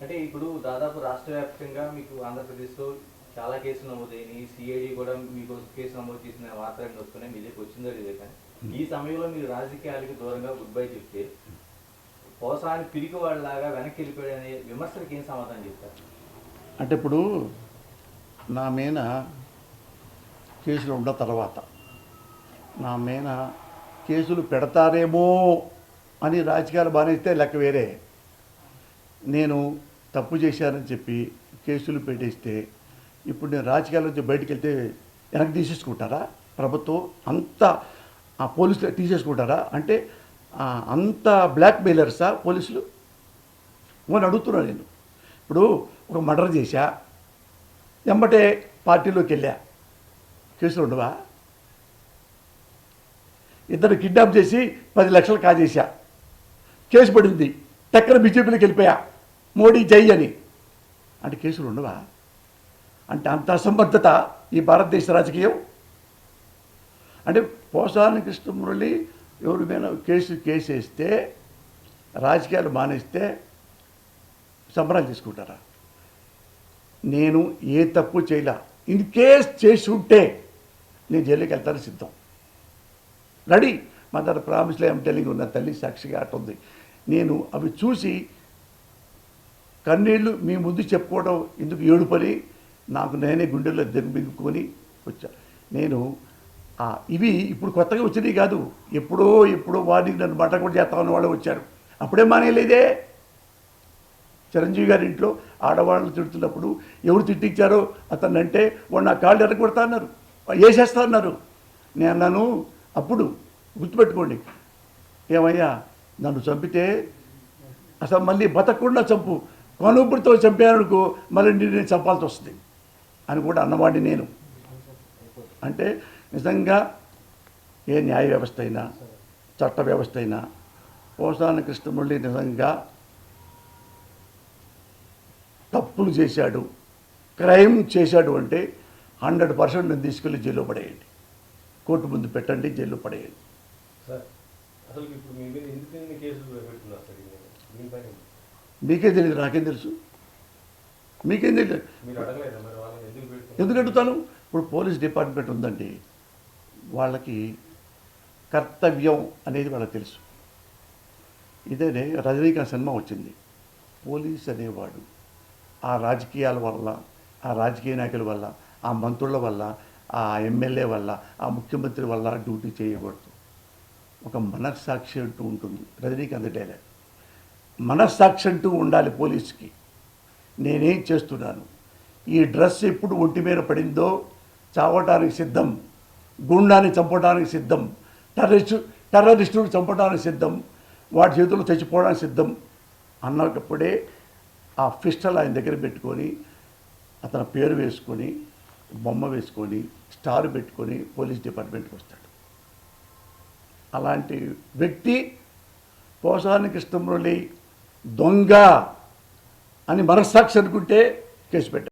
అంటే ఇప్పుడు దాదాపు రాష్ట్ర వ్యాప్తంగా మీకు ఆంధ్రప్రదేశ్లో చాలా కేసులు నమోదైనవి, సిఐడి కూడా మీకు కేసు నమోదు చేసిన వార్తలు వస్తున్నాయి, మీ దగ్గర వచ్చిందో లేదే. కానీ ఈ సమయంలో మీరు రాజకీయాలకు దూరంగా గుడ్ బై చెప్తే పోసాని పిరికి వాళ్ళలాగా వెనక్కి వెళ్ళిపోయాడనే విమర్శలకు ఏం సమాధానం చెప్తారు? అంటే ఇప్పుడు నా మీద కేసులు ఉన్న తర్వాత నా మీద కేసులు పెడతారేమో అని రాజకీయాలు బానేస్తే లెక్క వేరే. నేను తప్పు చేశానని చెప్పి కేసులు పెట్టేస్తే ఇప్పుడు నేను రాజకీయాల నుంచి బయటికి వెళ్తే వెనక్కి తీసేసుకుంటారా? ప్రభుత్వం అంత పోలీసులు తీసేసుకుంటారా? అంటే అంత బ్లాక్ మెయిలర్సా పోలీసులు అని అడుగుతున్నాను నేను. ఇప్పుడు ఒక మర్డర్ చేశా, వెంబటే పార్టీలోకి వెళ్ళా, కేసులు ఉండవా? ఇద్దరు కిడ్నాప్ చేసి 10 లక్షలు కాజేశా, కేసు పడింది, టక్కన బీజేపీలోకి వెళ్ళిపోయా, మోడీ జై అని, అంటే కేసులు ఉండవా? అంటే అంత అసమర్థత ఈ భారతదేశ రాజకీయం. అంటే పోసాని కృష్ణమురళి ఎవరి మీద కేసు వేస్తే రాజకీయాలు మానేస్తే సంబరాలు చేసుకుంటారా? నేను ఏ తప్పు చేయలే. ఇన్ కేస్ చేసి ఉంటే నేను జైలుకి వెళ్తాను, సిద్ధం, రెడీ. మదర్ ప్రామిస్లో ఏం టెలింగ్ ఉన్న తల్లి సాక్షిగా అటుంది. నేను అవి చూసి కన్నీళ్ళు మీ ముందు చెప్పుకోవడం ఎందుకు ఏడుపని నాకు నేనే గుండెల్లో దెబ్బించుకొని వచ్చా. నేను ఇవి ఇప్పుడు కొత్తగా వచ్చినాయి కాదు, ఎప్పుడో వాడికి నన్ను బట్ట కూడా చేస్తామని వాళ్ళు వచ్చారు, అప్పుడే మానేయలేదే. చిరంజీవి గారి ఇంట్లో ఆడవాళ్ళు తిడుతున్నప్పుడు ఎవరు తిట్టించారో అతన్ని అంటే వాడు నా కాళ్ళు ఎరగొడతా అన్నారు, వేసేస్తా అన్నారు. నేను అన్నాను అప్పుడు, గుర్తుపెట్టుకోండి, ఏమయ్యా నన్ను చంపితే అసలు మళ్ళీ బతకకుండా చంపు, కనుపుడితో చంపానుకో మళ్ళీ నేను చంపాల్సి వస్తుంది అని కూడా అన్నవాడిని నేను. అంటే నిజంగా ఏ న్యాయ వ్యవస్థ అయినా చట్ట వ్యవస్థ అయినా పోసాని కృష్ణమురళి నిజంగా తప్పులు చేశాడు, క్రైమ్ చేశాడు అంటే 100% నేను తీసుకెళ్ళి జైల్లో పడేయండి, కోర్టు ముందు పెట్టండి, జైల్లో పడేయండి. మీకేం తెలియదు, నాకేం తెలుసు, మీకేం తెలియదు, ఎందుకు అడుగుతాను? ఇప్పుడు పోలీస్ డిపార్ట్మెంట్ ఉందండి, వాళ్ళకి కర్తవ్యం అనేది వాళ్ళకి తెలుసు. ఇదేనే రజనీకాంత్ సినిమా వచ్చింది, పోలీస్ అనేవాడు ఆ రాజకీయాల వల్ల, ఆ రాజకీయ నాయకుల వల్ల, ఆ మంత్రుల వల్ల, ఆ ఎమ్మెల్యే వల్ల, ఆ ముఖ్యమంత్రి వల్ల డ్యూటీ చేయకూడదు. ఒక మనస్సాక్షి అంటూ ఉంటుంది, రజనీకాంత్ డైలాగ్. మనస్సాక్షి అంటూ ఉండాలి పోలీసుకి. నేనేం చేస్తున్నాను, ఈ డ్రెస్ ఎప్పుడు ఒంటి మీద పడిందో చావటానికి సిద్ధం, గుండాన్ని చంపడానికి సిద్ధం, టెర్రరిస్టులు చంపడానికి సిద్ధం, వాటి చేతుల్లో చచ్చిపోవడానికి సిద్ధం అన్నప్పుడే ఆ పిస్టల్ ఆయన దగ్గర పెట్టుకొని అతని పేరు వేసుకొని బొమ్మ వేసుకొని స్టార్ పెట్టుకొని పోలీస్ డిపార్ట్మెంట్కి వస్తాడు. అలాంటి వ్యక్తి పోసాని కృష్ణమురళి దొంగ అని మనస్సాక్షి అనుకుంటే కేసు పెట్టాడు.